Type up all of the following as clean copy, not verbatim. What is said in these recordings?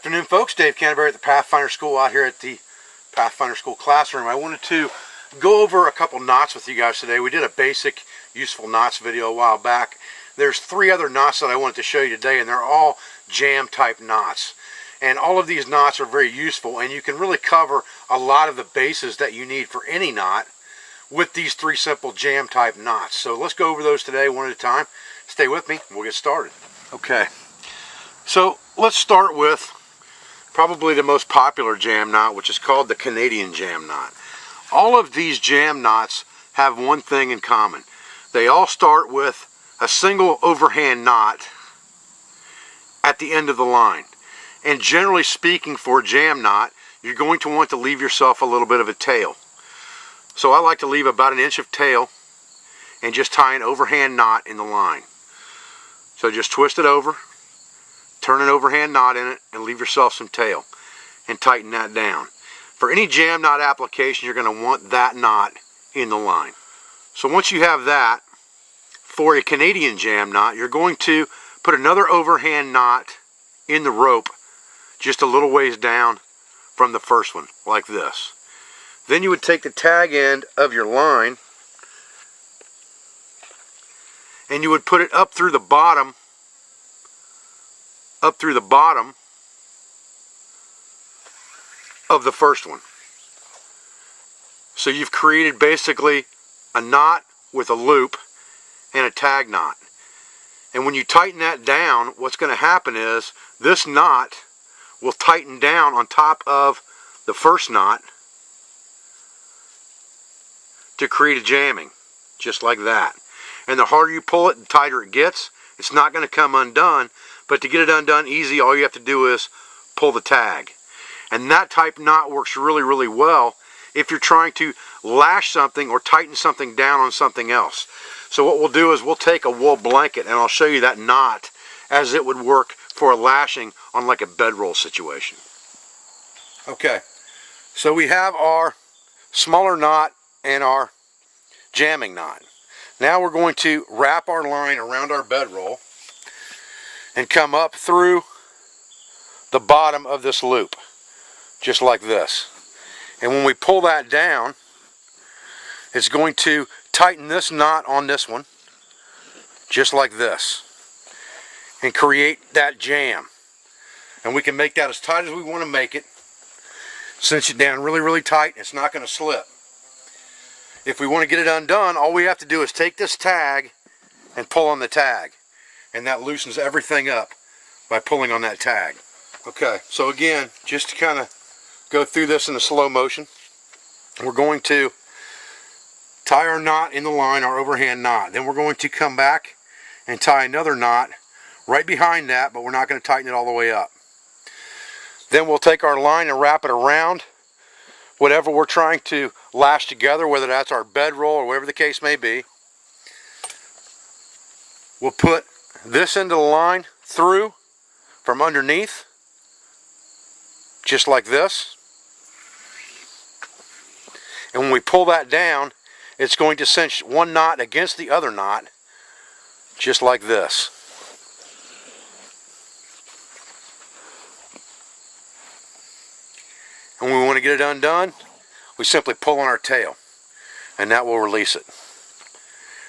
Afternoon, folks. Dave Canterbury at the Pathfinder School out here at the Pathfinder School classroom. I wanted to go over a couple knots with you guys today. We did a basic useful knots video a while back. There's 3 other knots that I wanted to show you today, and they're all jam type knots. And all of these knots are very useful, and you can really cover a lot of the bases that you need for any knot with these 3 simple jam type knots. So let's go over those today one at a time. Stay with me and we'll get started. Okay, so let's start with probably the most popular jam knot, which is called the Canadian jam knot. All of these jam knots have one thing in common. They all start with a single overhand knot at the end of the line. And generally speaking, for a jam knot, you're going to want to leave yourself a little bit of a tail. So I like to leave about 1 inch of tail and just tie an overhand knot in the line. So just twist it over, turn an overhand knot in it, and leave yourself some tail and tighten that down. For any jam knot application, you're going to want that knot in the line. So once you have that, for a Canadian jam knot, you're going to put another overhand knot in the rope just a little ways down from the first one, like this. Then you would take the tag end of your line and you would put it up through the bottom of the first one. So you've created basically a knot with a loop and a tag knot. And when you tighten that down, what's going to happen is this knot will tighten down on top of the first knot to create a jamming, just like that. And the harder you pull it, the tighter it gets. It's not going to come undone, but to get it undone easy, all you have to do is pull the tag. And that type knot works really, really well if you're trying to lash something or tighten something down on something else. So what we'll do is we'll take a wool blanket and I'll show you that knot as it would work for a lashing on like a bedroll situation. Okay, so we have our smaller knot and our jamming knot. Now we're going to wrap our line around our bedroll and come up through the bottom of this loop, just like this. And when we pull that down, it's going to tighten this knot on this one, just like this, and create that jam. And we can make that as tight as we want to make it. Cinch it down really, really tight. It's not going to slip. If we want to get it undone, all we have to do is take this tag and pull on the tag. And that loosens everything up by pulling on that tag. Okay, so again, just to kind of go through this in a slow motion, we're going to tie our knot in the line, our overhand knot. Then we're going to come back and tie another knot right behind that, but we're not going to tighten it all the way up. Then we'll take our line and wrap it around whatever we're trying to lash together, whether that's our bedroll or whatever the case may be. We'll put this into the line through from underneath, just like this. And when we pull that down, it's going to cinch one knot against the other knot, just like this. And when we want to get it undone, we simply pull on our tail, and that will release it.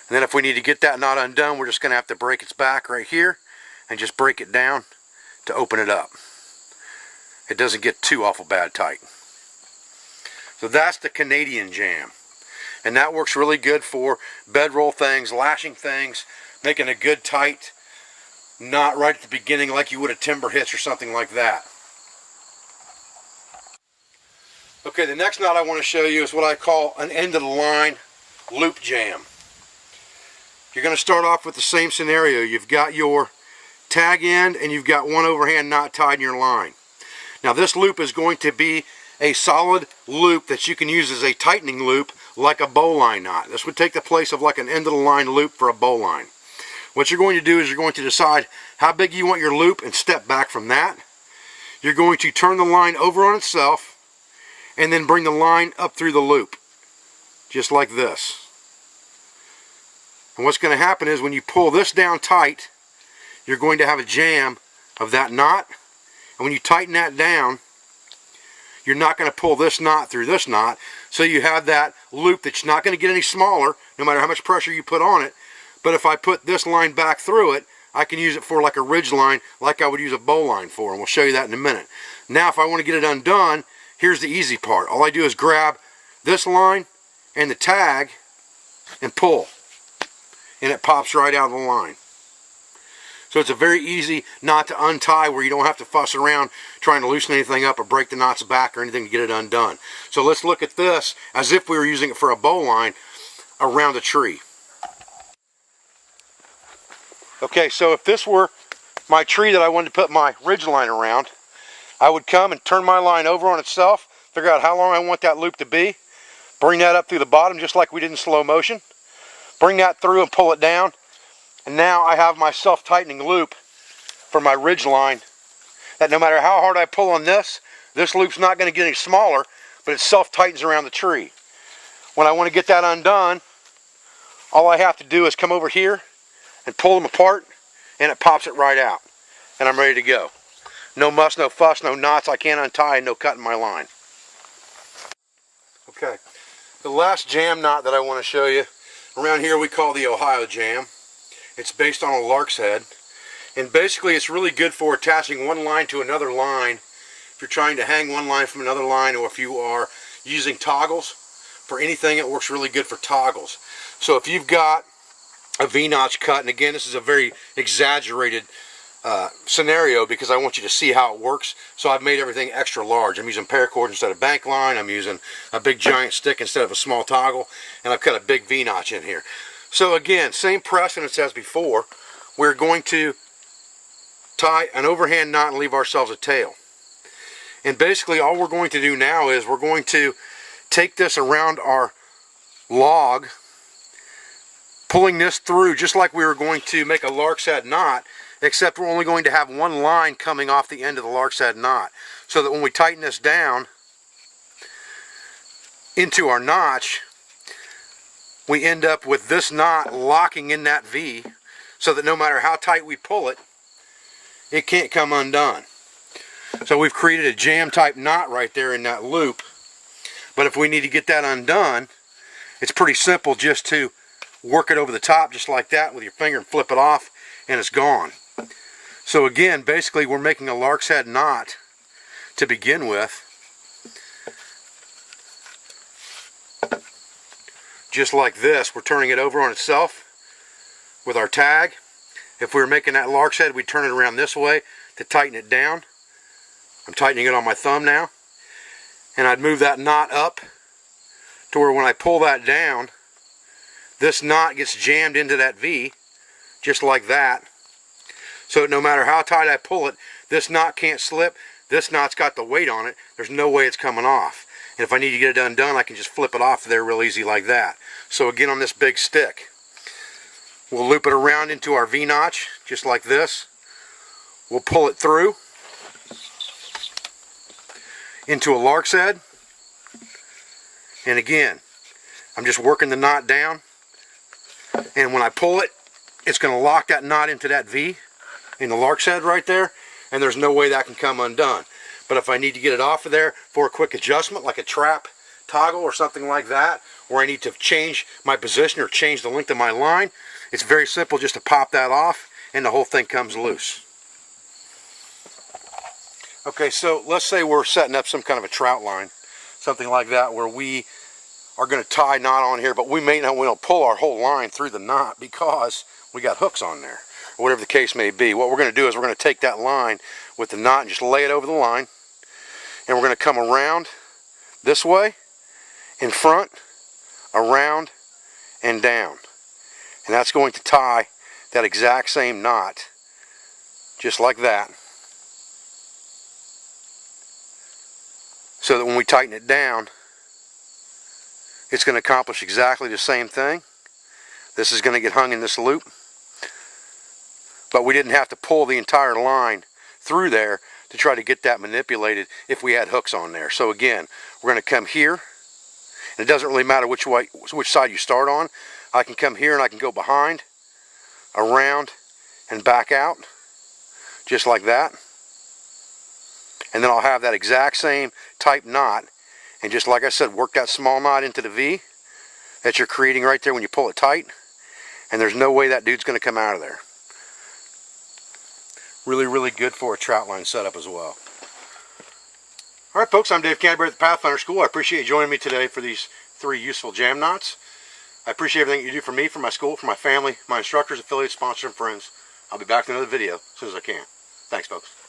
And then if we need to get that knot undone, we're just going to have to break its back right here and just break it down to open it up. It doesn't get too awful bad tight. So that's the Canadian jam. And that works really good for bedroll things, lashing things, making a good tight knot right at the beginning like you would a timber hitch or something like that. Okay, the next knot I want to show you is what I call an end of the line loop jam. You're going to start off with the same scenario. You've got your tag end and you've got one overhand knot tied in your line. Now this loop is going to be a solid loop that you can use as a tightening loop like a bowline knot. This would take the place of like an end of the line loop for a bowline. What you're going to do is you're going to decide how big you want your loop and step back from that. You're going to turn the line over on itself and then bring the line up through the loop, just like this. And what's going to happen is when you pull this down tight, you're going to have a jam of that knot. And And when you tighten that down, you're not going to pull this knot through this knot, so you have that loop that's not going to get any smaller no matter how much pressure you put on it. But if I put this line back through it, I can use it for like a ridge line, like I would use a bow line for, and we'll show you that in a minute. Now if I want to get it undone, here's the easy part. All I do is grab this line and the tag and pull, and it pops right out of the line. So it's a very easy knot to untie, where you don't have to fuss around trying to loosen anything up or break the knots back or anything to get it undone. So let's look at this as if we were using it for a bow line around a tree. Okay, so if this were my tree that I wanted to put my ridge line around, I would come and turn my line over on itself, figure out how long I want that loop to be, bring that up through the bottom just like we did in slow motion, bring that through and pull it down, and now I have my self-tightening loop for my ridge line that no matter how hard I pull on this loop's not going to get any smaller, but it self-tightens around the tree. When I want to get that undone, all I have to do is come over here and pull them apart, and it pops it right out, and I'm ready to go. No muss, no fuss, no knots I can't untie, and no cutting my line. Okay, the last jam knot that I want to show you, around here we call the Ohio jam. It's based on a lark's head, and basically it's really good for attaching one line to another line. If you're trying to hang one line from another line, or if you are using toggles for anything, it works really good for toggles. So if you've got a V-notch cut, and again this is a very exaggerated scenario because I want you to see how it works, so I've made everything extra large. I'm using paracord instead of bank line, I'm using a big giant stick instead of a small toggle, and I've cut a big V-notch in here. So again, same precedence as before. We're going to tie an overhand knot and leave ourselves a tail. And basically all we're going to do now is we're going to take this around our log, pulling this through just like we were going to make a lark's head knot, except we're only going to have one line coming off the end of the lark's head knot, so that when we tighten this down into our notch, we end up with this knot locking in that V, so that no matter how tight we pull it, it can't come undone. So we've created a jam type knot right there in that loop. But if we need to get that undone, it's pretty simple just to work it over the top just like that with your finger and flip it off, and it's gone. So again, basically we're making a lark's head knot to begin with, just like this. We're turning it over on itself with our tag. If we were making that lark's head, we'd turn it around this way to tighten it down. I'm tightening it on my thumb now, and I'd move that knot up to where when I pull that down, this knot gets jammed into that V just like that, so no matter how tight I pull it, this knot can't slip. This knot's got the weight on it. There's no way it's coming off. And if I need to get it undone, I can just flip it off there real easy like that. So again, on this big stick, we'll loop it around into our V-notch just like this. We'll pull it through into a lark's head, and again I'm just working the knot down, and when I pull it, it's going to lock that knot into that V in the lark's head right there, and there's no way that can come undone. But if I need to get it off of there for a quick adjustment, like a trap toggle or something like that, or I need to change my position or change the length of my line, it's very simple just to pop that off and the whole thing comes loose. Okay, so let's say we're setting up some kind of a trout line, something like that, where we are going to tie a knot on here, but we may not want to pull our whole line through the knot because we got hooks on there, or whatever the case may be. What we're going to do is we're going to take that line with the knot and just lay it over the line, and we're going to come around this way, in front, around, and down. And that's going to tie that exact same knot, just like that, so that when we tighten it down, it's going to accomplish exactly the same thing. This is going to get hung in this loop, but we didn't have to pull the entire line through there to try to get that manipulated if we had hooks on there. So again, we're going to come here, and it doesn't really matter which side you start on. I can come here and I can go behind, around, and back out, just like that. And then I'll have that exact same type knot, and just like I said, work that small knot into the V that you're creating right there when you pull it tight, and there's no way that dude's going to come out of there. Really, really good for a trout line setup as well. Alright folks, I'm Dave Canterbury at the Pathfinder School. I appreciate you joining me today for these 3 useful jam knots. I appreciate everything you do for me, for my school, for my family, my instructors, affiliates, sponsors, and friends. I'll be back with another video as soon as I can. Thanks folks.